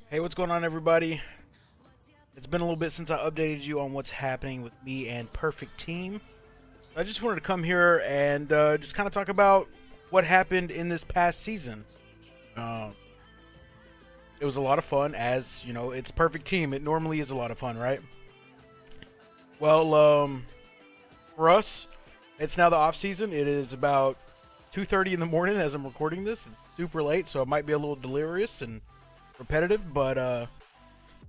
Hey, what's going on, everybody? It's been a little bit since I updated you on what's happening with me and Perfect Team. I just wanted to come here and just kind of talk about what happened in this past season. Um, it was a lot of fun, as you know, it's Perfect Team. It normally is a lot of fun, right? Well, for us, it's now the off season. It is about 2:30 in the morning as I'm recording this. It's super late, so it might be a little delirious and repetitive, but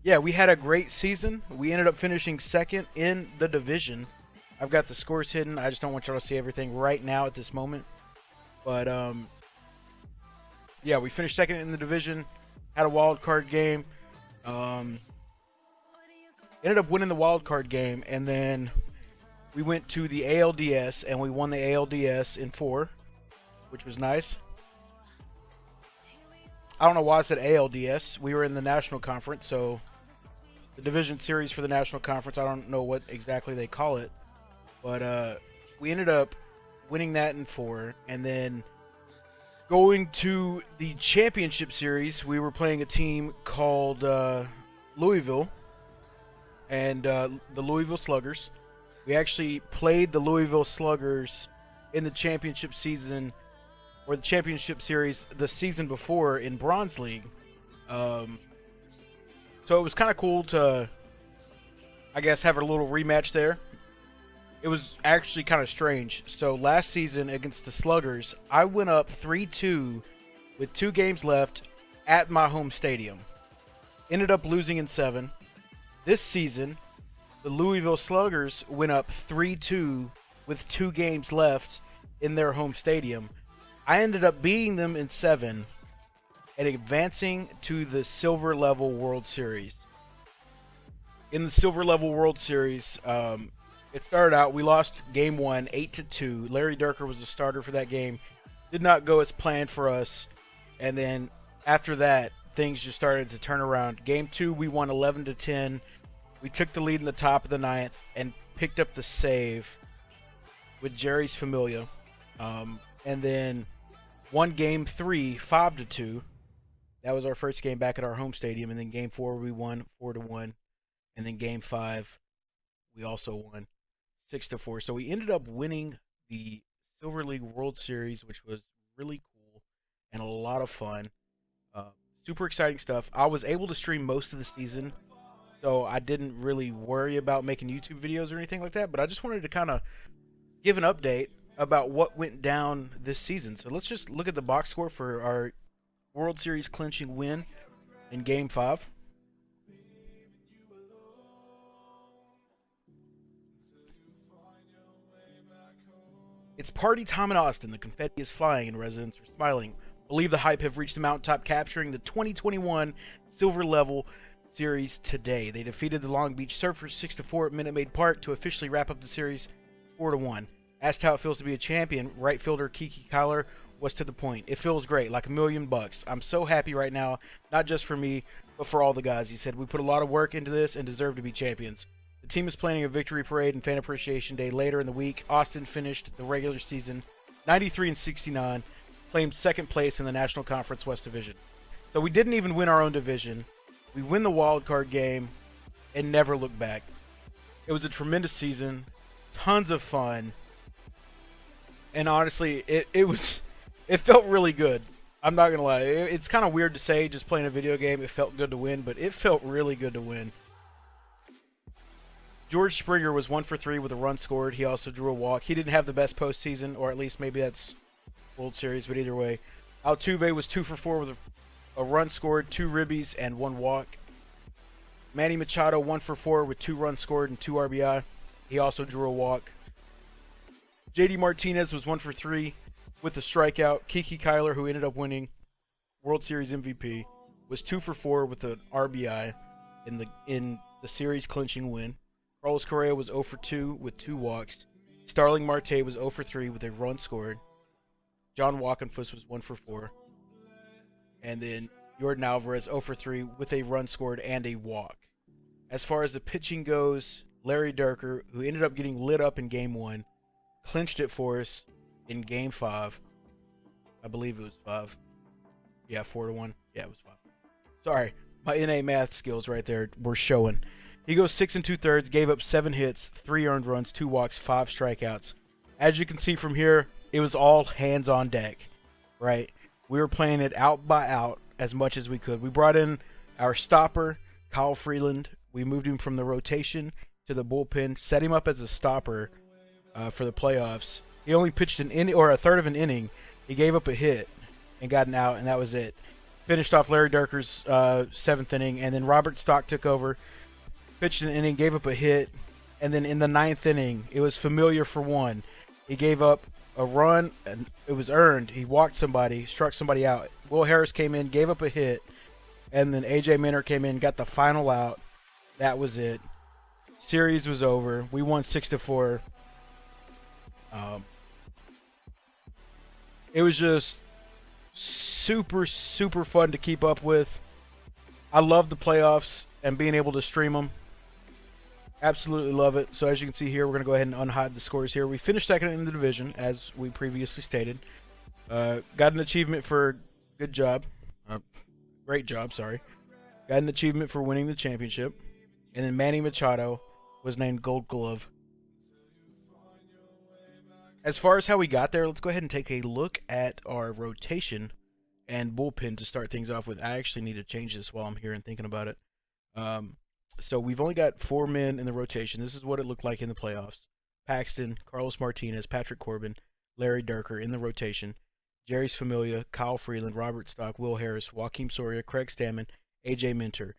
yeah, we had a great season. We ended up finishing second in the division. I've got the scores hidden. I just don't want y'all to see everything right now at this moment. But yeah, we finished second in the division. Had a wild card game. Um, Ended up winning the wild card game, and then we went to the ALDS and we won the ALDS in 4, which was nice. I don't know why I said ALDS. We were in the national conference, so the division series for the national conference. I don't know what exactly they call it, but we ended up winning that in 4, and then going to the championship series. We were playing a team called Louisville, and the Louisville Sluggers. We actually played the Louisville Sluggers in the championship season, or the championship series, the season before in Bronze League. So it was kind of cool to, I guess, have a little rematch there. It was actually kind of strange. So last season against the Sluggers, I went up 3-2 with 2 games left at my home stadium. Ended up losing in 7. This season, the Louisville Sluggers went up 3-2 with 2 games left in their home stadium. I ended up beating them in 7 and advancing to the Silver Level World Series. In the Silver Level World Series, it started out, we lost game 1, 8-2. Larry Durker was the starter for that game. Did not go as planned for us. And then after that, things just started to turn around. Game 2, we won 11-10. We took the lead in the top of the 9th and picked up the save with Jerry's Familia. And then won game 3, 5-2. That was our first game back at our home stadium. And then game 4, we won 4-1. And then game 5, we also won 6-4. So we ended up winning the Silver League World Series, which was really cool and a lot of fun. Super exciting stuff. I was able to stream most of the season, so I didn't really worry about making YouTube videos or anything like that. But I just wanted to kind of give an update about what went down this season. So let's just look at the box score for our World Series clinching win in Game 5. It's party time in Austin. The confetti is flying and residents are smiling. Believe the hype have reached the mountaintop, capturing the 2021 Silver Level Series today. They defeated the Long Beach Surfers 6-4 at Minute Maid Park to officially wrap up the series 4-1. Asked how it feels to be a champion, right fielder Kiki Kyler was to the point. It feels great, like $1,000,000. I'm so happy right now, not just for me, but for all the guys. He said, we put a lot of work into this and deserve to be champions. The team is planning a victory parade and fan appreciation day later in the week. Austin finished the regular season 93-69, claimed second place in the National Conference West Division. So we didn't even win our own division. We win the wild card game and never look back. It was a tremendous season, tons of fun, and honestly, it felt really good. I'm not gonna lie. It's kind of weird to say, just playing a video game, it felt good to win, but it felt really good to win. George Springer was 1 for 3 with a run scored. He also drew a walk. He didn't have the best postseason, or at least maybe that's World Series, but either way. Altuve was 2 for 4 with a run scored, 2 ribbies, and 1 walk. Manny Machado 1 for 4 with 2 runs scored and 2 RBI. He also drew a walk. JD Martinez was 1 for 3 with a strikeout. Kiki Kyler, who ended up winning World Series MVP, was 2 for 4 with an RBI in the series clinching win. Carlos Correa was 0 for 2 with 2 walks. Starling Marte was 0 for 3 with a run scored. John Walkenfuss was 1 for 4. And then Jordan Alvarez 0 for 3 with a run scored and a walk. As far as the pitching goes, Larry Durker, who ended up getting lit up in Game 1, clinched it for us in Game 5. I believe it was 5. Yeah, 4-1. Yeah, it was 5. Sorry, My innate math skills right there were showing. He goes 6 2/3, gave up 7 hits, 3 earned runs, 2 walks, 5 strikeouts. As you can see from here, it was all hands on deck, right? We were playing it out by out as much as we could. We brought in our stopper, Kyle Freeland. We moved him from the rotation to the bullpen, set him up as a stopper for the playoffs. He only pitched an inning or a third of an inning. He gave up a hit and got an out, and that was it. Finished off Larry Durker's 7th inning, and then Robert Stock took over, pitched an inning, gave up a hit, and then in the 9th inning, it was Familia for 1. He gave up a run, and it was earned. He walked somebody, struck somebody out. Will Harris came in, gave up a hit, and then A.J. Minter came in, got the final out. That was it. Series was over. We won 6-4. It was just super, super fun to keep up with. I love the playoffs and being able to stream them. Absolutely love it. So as you can see here, we're going to go ahead and unhide the scores here. We finished second in the division, as we previously stated. Got an achievement for good job. Great job, sorry. Got an achievement for winning the championship. And then Manny Machado was named Gold Glove. As far as how we got there, let's go ahead and take a look at our rotation and bullpen to start things off with. I actually need to change this while I'm here and thinking about it. So we've only got 4 men in the rotation. This is what it looked like in the playoffs. Paxton, Carlos Martinez, Patrick Corbin, Larry Durker in the rotation. Jerry's Familia, Kyle Freeland, Robert Stock, Will Harris, Joaquim Soria, Craig Stammen, A.J. Minter.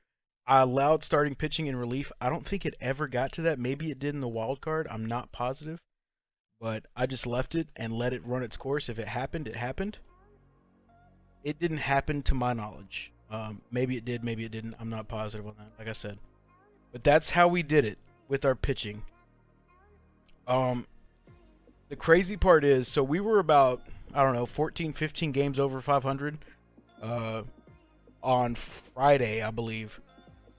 I allowed starting pitching in relief. I don't think it ever got to that. Maybe it did in the wild card. I'm not positive. But I just left it and let it run its course. If it happened, it happened. It didn't happen to my knowledge. Maybe it did, maybe it didn't. I'm not positive on that, like I said. But that's how we did it with our pitching. The crazy part is, so we were about, I don't know, 14, 15 games over 500 on Friday, I believe.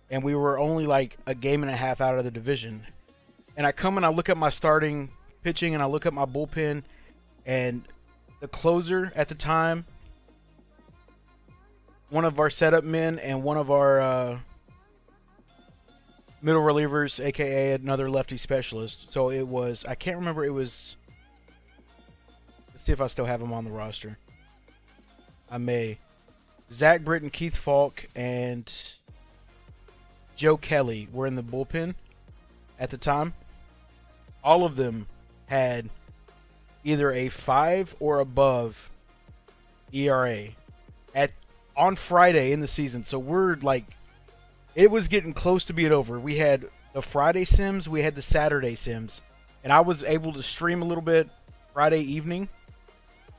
And we were only like a game and a half out of the division. And I come and I look at my starting pitching and I look at my bullpen, and the closer at the time, one of our setup men and one of our middle relievers, aka another lefty specialist. So it was, I can't remember, it was, let's see if I still have him on the roster. I may. Zach Britton, Keith Falk, and Joe Kelly were in the bullpen at the time. All of them had either a 5 or above ERA on Friday in the season. So we're like, it was getting close to being over. We had the Friday sims, we had the Saturday sims, and I was able to stream a little bit Friday evening,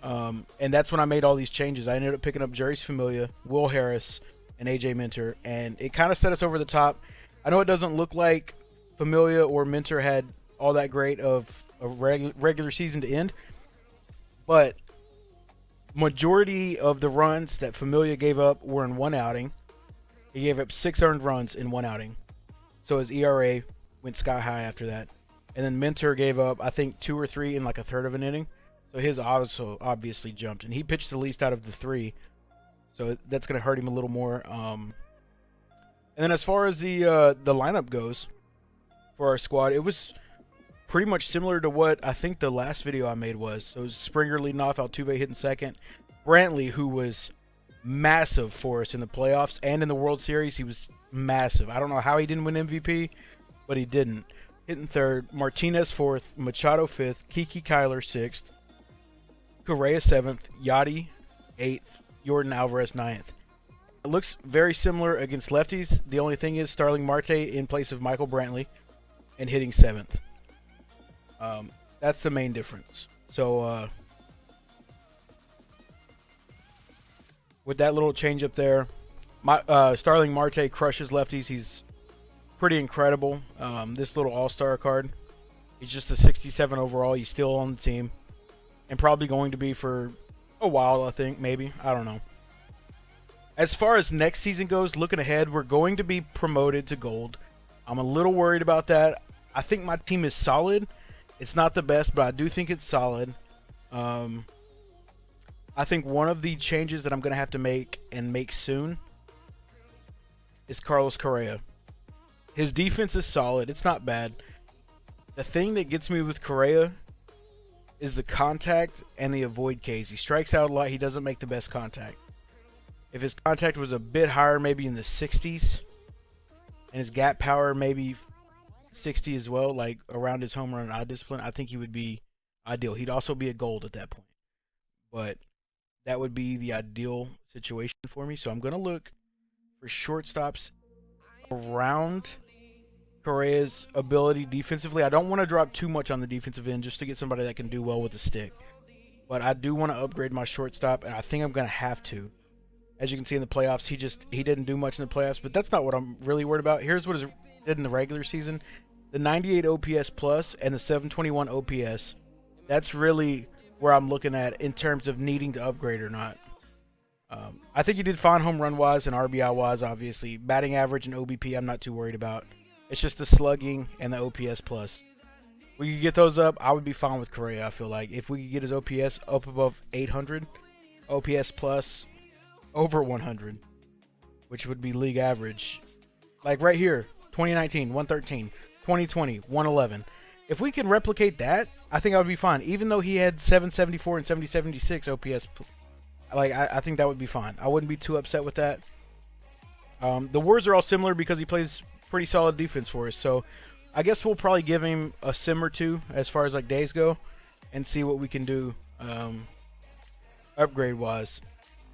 and that's when I made all these changes. I ended up picking up Jerry's Familia, Will Harris, and A.J. Minter, and it kind of set us over the top. I know it doesn't look like Familia or Minter had all that great of a regular season to end, but majority of the runs that Familia gave up were in one outing. He gave up 6 earned runs in one outing, so his ERA went sky high after that. And then Minter gave up, I think, 2 or 3 in like a third of an inning, so his also obviously jumped, and he pitched the least out of the 3, so that's going to hurt him a little more. And then as far as the lineup goes for our squad, it was pretty much similar to what I think the last video I made was. So it was Springer leading off, Altuve hitting second. Brantley, who was massive for us in the playoffs and in the World Series, he was massive. I don't know how he didn't win MVP, but he didn't. Hitting third, Martinez fourth, Machado fifth, Kiki Kyler sixth, Correa seventh, Yachty eighth, Jordan Alvarez ninth. It looks very similar against lefties. The only thing is Starling Marte in place of Michael Brantley and hitting seventh. That's the main difference. So with that little change up there, Starling Marte crushes lefties. He's pretty incredible. This little all-star card. He's just a 67 overall. He's still on the team and probably going to be for a while, I think, maybe. I don't know. As far as next season goes, looking ahead, we're going to be promoted to gold. I'm a little worried about that. I think my team is solid. It's not the best, but I do think it's solid. I think one of the changes that I'm going to have to make, and make soon, is Carlos Correa. His defense is solid. It's not bad. The thing that gets me with Correa is the contact and the avoid Ks. He strikes out a lot. He doesn't make the best contact. If his contact was a bit higher, maybe in the 60s, and his gap power maybe 60 as well, like around his home run and eye discipline, I think he would be ideal. He'd also be a gold at that point. But that would be the ideal situation for me. So I'm going to look for shortstops around Correa's ability defensively. I don't want to drop too much on the defensive end just to get somebody that can do well with the stick. But I do want to upgrade my shortstop, and I think I'm going to have to. As you can see in the playoffs, he didn't do much in the playoffs, but that's not what I'm really worried about. Here's what he did in the regular season. The 98 OPS plus and the 721 OPS. That's really where I'm looking at in terms of needing to upgrade or not. I think he did fine home run wise and RBI wise, obviously. Batting average and OBP I'm not too worried about. It's just the slugging and the OPS plus. We could get those up, I would be fine with Correa, I feel like. If we could get his OPS up above 800, OPS plus over 100, which would be league average. Like right here, 2019, 113. 2020, 111. If we can replicate that, I think I would be fine. Even though he had 774 and 776 OPS, like I think that would be fine. I wouldn't be too upset with that. The words are all similar because he plays pretty solid defense for us. So I guess we'll probably give him a sim or two as far as like days go, and see what we can do upgrade wise.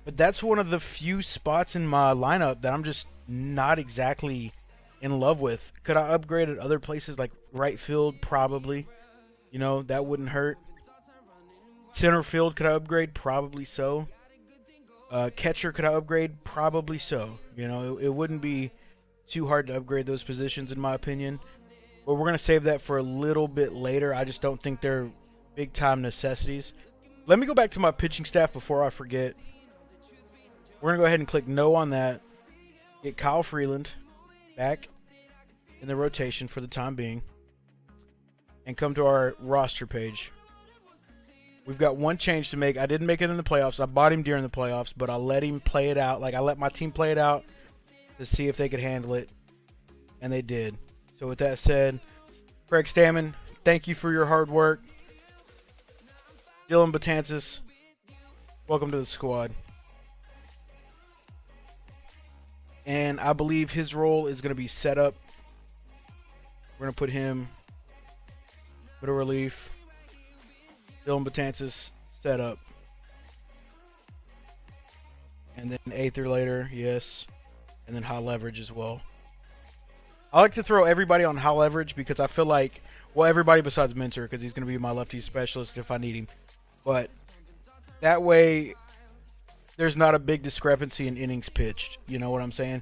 But that's one of the few spots in my lineup that I'm just not exactly in love with. Could I upgrade at other places like right field? Probably. You know, that wouldn't hurt. Center field, could I upgrade? Probably so. Catcher, could I upgrade? Probably so. You know, it wouldn't be too hard to upgrade those positions in my opinion. But we're going to save that for a little bit later. I just don't think they're big time necessities. Let me go back to my pitching staff before I forget. We're going to go ahead and click no on that. Get Kyle Freeland back in the rotation for the time being. And come to our roster page. We've got one change to make. I didn't make it in the playoffs. I bought him during the playoffs, but I let him play it out. Like, I let my team play it out to see if they could handle it. And they did. So with that said, Craig Stammen, thank you for your hard work. Dylan Betances, welcome to the squad. And I believe his role is going to be set up. We're going to put him middle relief. Dylan Betances set up. And then eighth or later, yes. And then high leverage as well. I like to throw everybody on high leverage because I feel like, well, everybody besides Minter, because he's going to be my lefty specialist if I need him. But that way, there's not a big discrepancy in innings pitched. You know what I'm saying?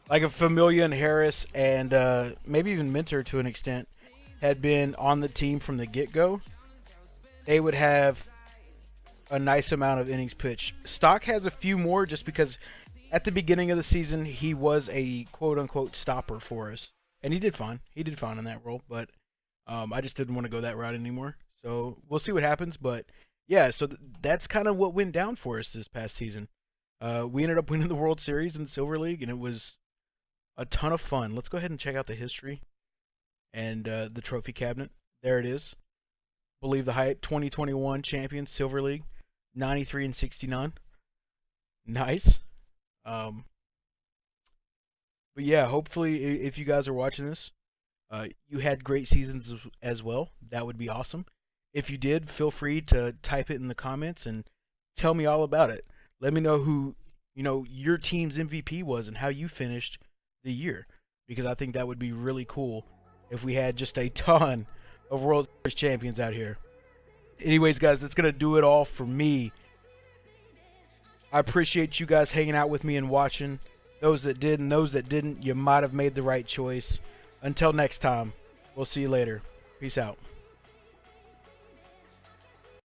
Like if Familia and Harris and maybe even Minter to an extent had been on the team from the get-go, they would have a nice amount of innings pitched. Stock has a few more just because at the beginning of the season, he was a quote-unquote stopper for us. And he did fine. He did fine in that role, but I just didn't want to go that route anymore. So we'll see what happens. But yeah, so that's kind of what went down for us this past season. We ended up winning the World Series in the Silver League, and it was a ton of fun. Let's go ahead and check out the history and the trophy cabinet. There it is. Believe the Hype 2021 champions, Silver League, 93 and 69. Nice. But yeah, hopefully if you guys are watching this, you had great seasons as well. That would be awesome. If you did, feel free to type it in the comments and tell me all about it. Let me know who, you know, your team's MVP was and how you finished the year, because I think that would be really cool if we had just a ton of World Series champions out here. Anyways, guys, that's going to do it all for me. I appreciate you guys hanging out with me and watching. Those that did and those that didn't, you might have made the right choice. Until next time, we'll see you later. Peace out.